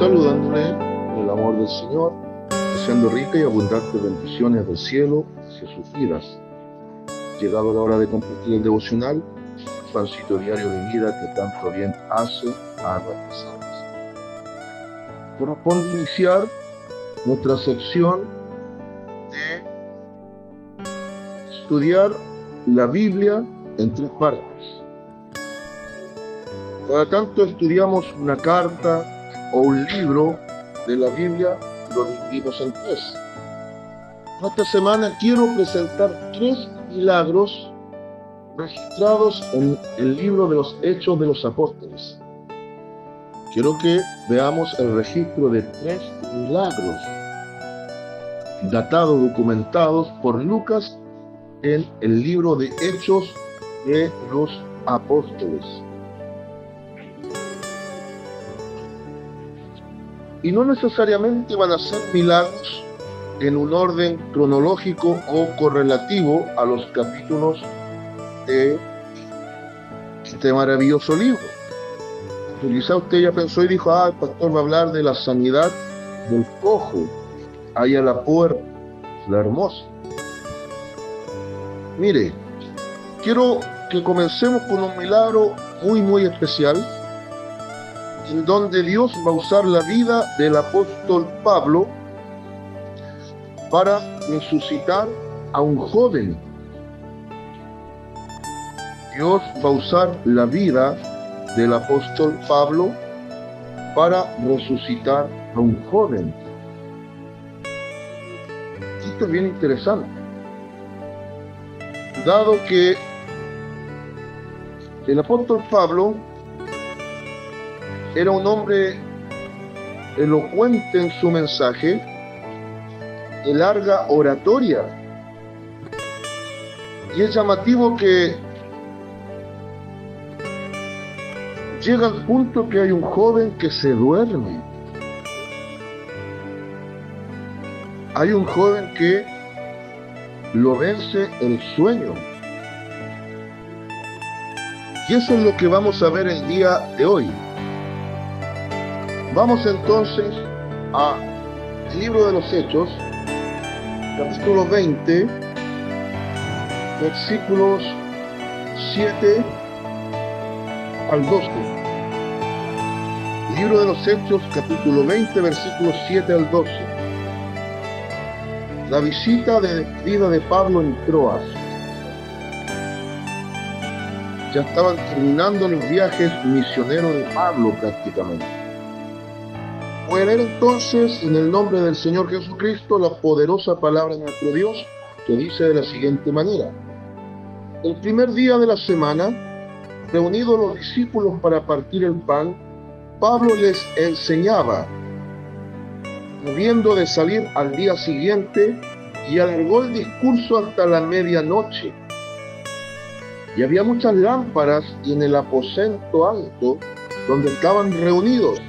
saludándole en el amor del Señor, deseando rica y abundantes bendiciones del cielo hacia sus vidas. Llegado la hora de compartir el devocional, pancito diario de vida que tanto bien hace a nuestras almas. Corresponde iniciar nuestra sección de estudiar la Biblia en 3 partes. Cada tanto estudiamos una carta o un libro de la Biblia, lo dividimos en 3. Esta semana quiero presentar 3 milagros registrados en el libro de los Hechos de los Apóstoles. Quiero que veamos el registro de 3 milagros datados, documentados por Lucas en el libro de Hechos de los Apóstoles. Y no necesariamente van a ser milagros en un orden cronológico o correlativo a los capítulos de este maravilloso libro. Quizá usted ya pensó y dijo, el pastor va a hablar de la sanidad del cojo, ahí a la puerta, la hermosa. Mire, quiero que comencemos con un milagro muy especial, en donde Dios va a usar la vida del apóstol Pablo para resucitar a un joven. Dios va a usar la vida del apóstol Pablo para resucitar a un joven. Esto es bien interesante, dado que el apóstol Pablo era un hombre elocuente en su mensaje, de larga oratoria. Y es llamativo que llega al punto que hay un joven que se duerme. Hay un joven que lo vence el sueño. Y eso es lo que vamos a ver el día de hoy. Vamos entonces al libro de los Hechos, capítulo 20, versículos 7 al 12. Libro de los Hechos, capítulo 20, versículos 7 al 12. La visita de despedida de Pablo en Troas. Ya estaban terminando los viajes misioneros de Pablo prácticamente. Voy a leer entonces en el nombre del Señor Jesucristo la poderosa palabra de nuestro Dios, que dice de la siguiente manera. El primer día de la semana, reunidos los discípulos para partir el pan, Pablo les enseñaba, habiendo de salir al día siguiente, y alargó el discurso hasta la medianoche. Y había muchas lámparas y en el aposento alto donde estaban reunidos.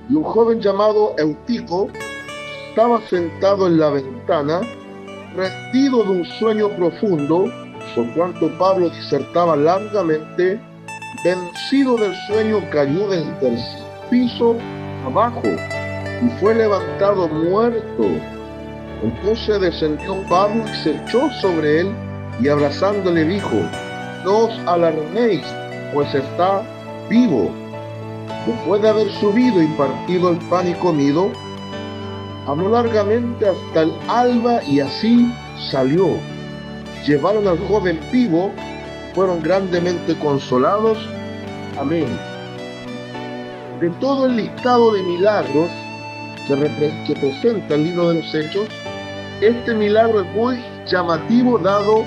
Y un joven llamado Eutico estaba sentado en la ventana, rendido de un sueño profundo, por cuanto Pablo disertaba largamente. Vencido del sueño, cayó del tercer piso abajo y fue levantado muerto. Entonces descendió Pablo y se echó sobre él y abrazándole dijo: no os alarméis, pues está vivo. Después de haber subido y partido el pan y comido, habló largamente hasta el alba y así salió. Llevaron al joven vivo, fueron grandemente consolados. Amén. De todo el listado de milagros que presenta el libro de los Hechos, este milagro es muy llamativo dado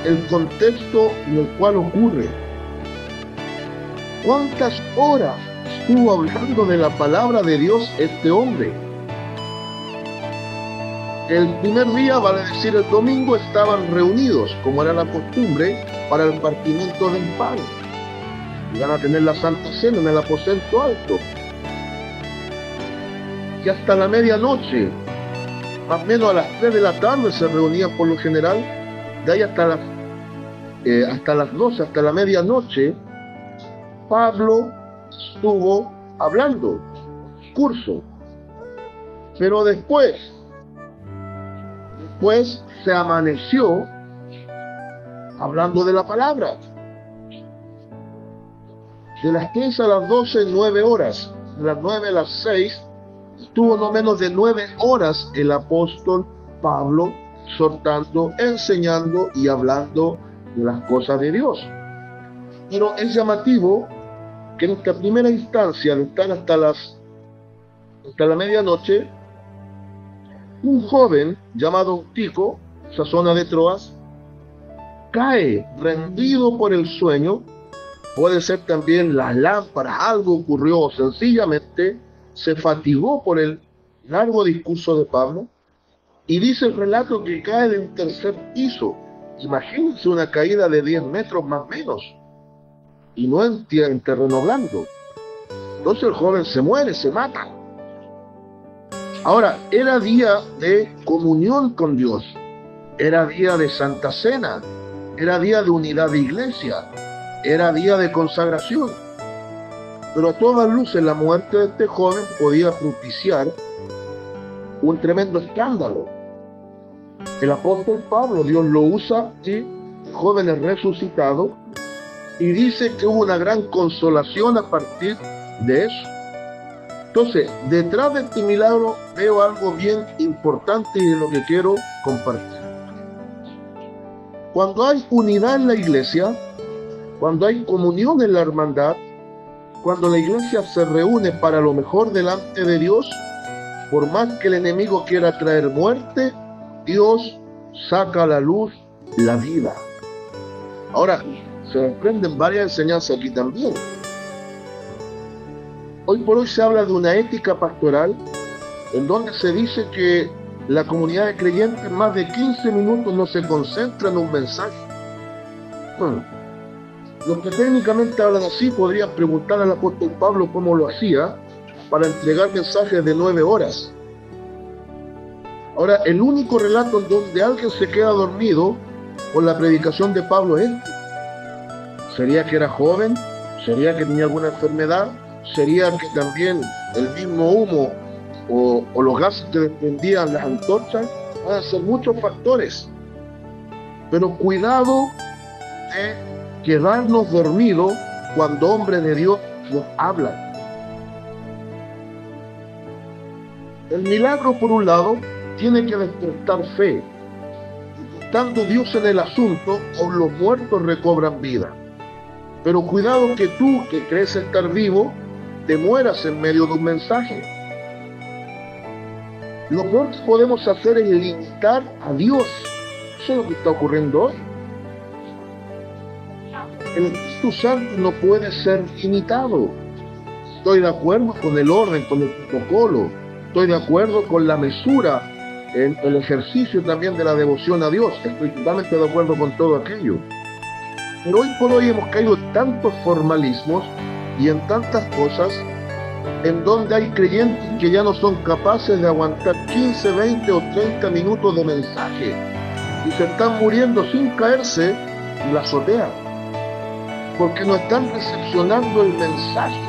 el contexto en el cual ocurre. ¿Cuántas horas estuvo hablando de la palabra de Dios este hombre? El primer día, vale decir el domingo, estaban reunidos, como era la costumbre, para el partimiento del pan. Iban a tener la Santa Cena en el aposento alto. Y hasta la medianoche, más o menos a las 3 de la tarde se reunían por lo general, de ahí hasta las 12, hasta la medianoche, Pablo estuvo hablando, discurso. Pero después se amaneció hablando de la palabra. De las 15 a las 12, 9 horas. De las 9 a las 6, estuvo no menos de 9 horas el apóstol Pablo exhortando, enseñando y hablando de las cosas de Dios. Pero es llamativo que en esta primera instancia, de estar hasta la medianoche, un joven llamado Eutico, esa zona de Troas, cae rendido por el sueño. Puede ser también las lámparas, algo ocurrió, o sencillamente se fatigó por el largo discurso de Pablo, y dice el relato que cae de un tercer piso. Imagínense una caída de 10 metros más o menos, y no en terreno blando. Entonces el joven se muere, se mata. Ahora, era día de comunión con Dios, era día de Santa Cena, era día de unidad de iglesia, era día de consagración. Pero a todas luces la muerte de este joven podía propiciar un tremendo escándalo. El apóstol Pablo, Dios lo usa, y el joven es resucitado, y dice que hubo una gran consolación a partir de eso. Entonces, detrás de este milagro veo algo bien importante y de lo que quiero compartir. Cuando hay unidad en la iglesia, cuando hay comunión en la hermandad, cuando la iglesia se reúne para lo mejor delante de Dios, por más que el enemigo quiera traer muerte, Dios saca a la luz la vida. Ahora, se desprenden varias enseñanzas aquí también. Hoy por hoy se habla de una ética pastoral en donde se dice que la comunidad de creyentes más de 15 minutos no se concentra en un mensaje. Bueno, los que técnicamente hablan así podrían preguntar al apóstol Pablo cómo lo hacía para entregar mensajes de 9 horas. Ahora, el único relato en donde alguien se queda dormido con la predicación de Pablo es este. ¿Sería que era joven? ¿Sería que tenía alguna enfermedad? ¿Sería que también el mismo humo o los gases que desprendían las antorchas? Van a ser muchos factores. Pero cuidado de quedarnos dormidos cuando hombres de Dios nos hablan. El milagro, por un lado, tiene que despertar fe. Estando Dios en el asunto, o los muertos recobran vida. Pero cuidado que tú, que crees estar vivo, te mueras en medio de un mensaje. Lo peor que podemos hacer es limitar a Dios. Eso es lo que está ocurriendo hoy. El Espíritu Santo no puede ser limitado. Estoy de acuerdo con el orden, con el protocolo. Estoy de acuerdo con la mesura en el ejercicio también de la devoción a Dios. Estoy totalmente de acuerdo con todo aquello. Pero hoy por hoy hemos caído en tantos formalismos y en tantas cosas en donde hay creyentes que ya no son capaces de aguantar 15, 20 o 30 minutos de mensaje y se están muriendo sin caerse en la azotea porque no están recepcionando el mensaje.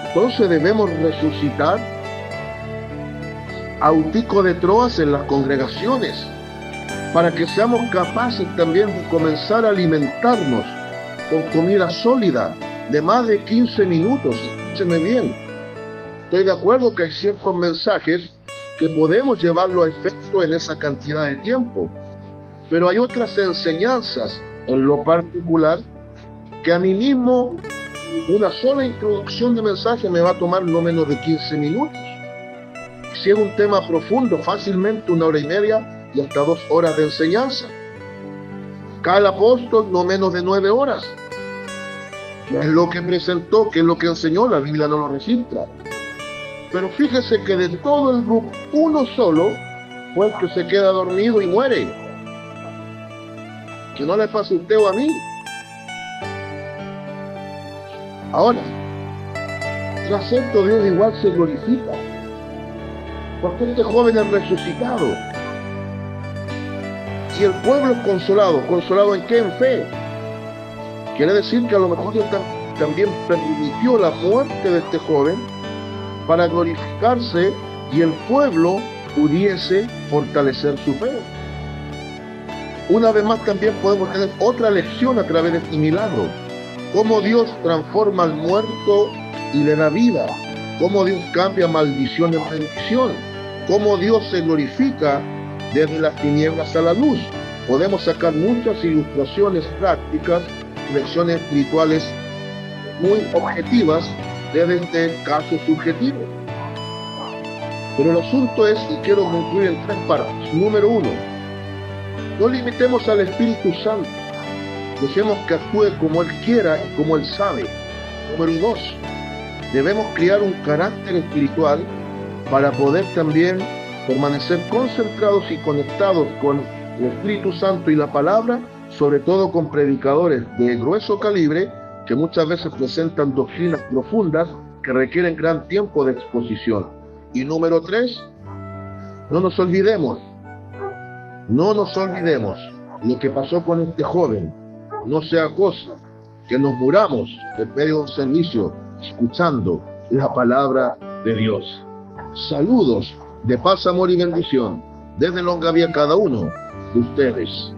Entonces debemos resucitar a Eutico de Troas en las congregaciones para que seamos capaces también de comenzar a alimentarnos con comida sólida de más de 15 minutos. Escúcheme bien, estoy de acuerdo que hay ciertos mensajes que podemos llevarlo a efecto en esa cantidad de tiempo, pero hay otras enseñanzas en lo particular que a mí mismo una sola introducción de mensaje me va a tomar no menos de 15 minutos. Si es un tema profundo, fácilmente 1 hora y media y hasta 2 horas de enseñanza. Cada apóstol no menos de 9 horas. ¿Qué es lo que presentó? ¿Qué es lo que enseñó? La Biblia no lo registra. Pero fíjese que de todo el grupo, uno solo fue el que se queda dormido y muere. Que no le pase a usted o a mí. Ahora, tras esto Dios igual se glorifica, porque este joven es resucitado y el pueblo es consolado. ¿Consolado en qué? En fe. Quiere decir que a lo mejor también permitió la muerte de este joven para glorificarse y el pueblo pudiese fortalecer su fe. Una vez más también podemos tener otra lección a través de este milagro. Cómo Dios transforma al muerto y le da vida. Cómo Dios cambia maldición en bendición. Cómo Dios se glorifica desde las tinieblas a la luz. Podemos sacar muchas ilustraciones prácticas, lecciones espirituales muy objetivas desde este caso subjetivo. Pero el asunto es, y quiero concluir en 3 partes. Número 1, no limitemos al Espíritu Santo. Dejemos que actúe como Él quiera y como Él sabe. Número 2, debemos crear un carácter espiritual para poder también permanecer concentrados y conectados con el Espíritu Santo y la palabra, sobre todo con predicadores de grueso calibre que muchas veces presentan doctrinas profundas que requieren gran tiempo de exposición. Y número 3, no nos olvidemos lo que pasó con este joven. No sea cosa que nos muramos en medio de un servicio escuchando la palabra de Dios. Saludos de paz, amor y bendición desde Longavía cada uno de ustedes.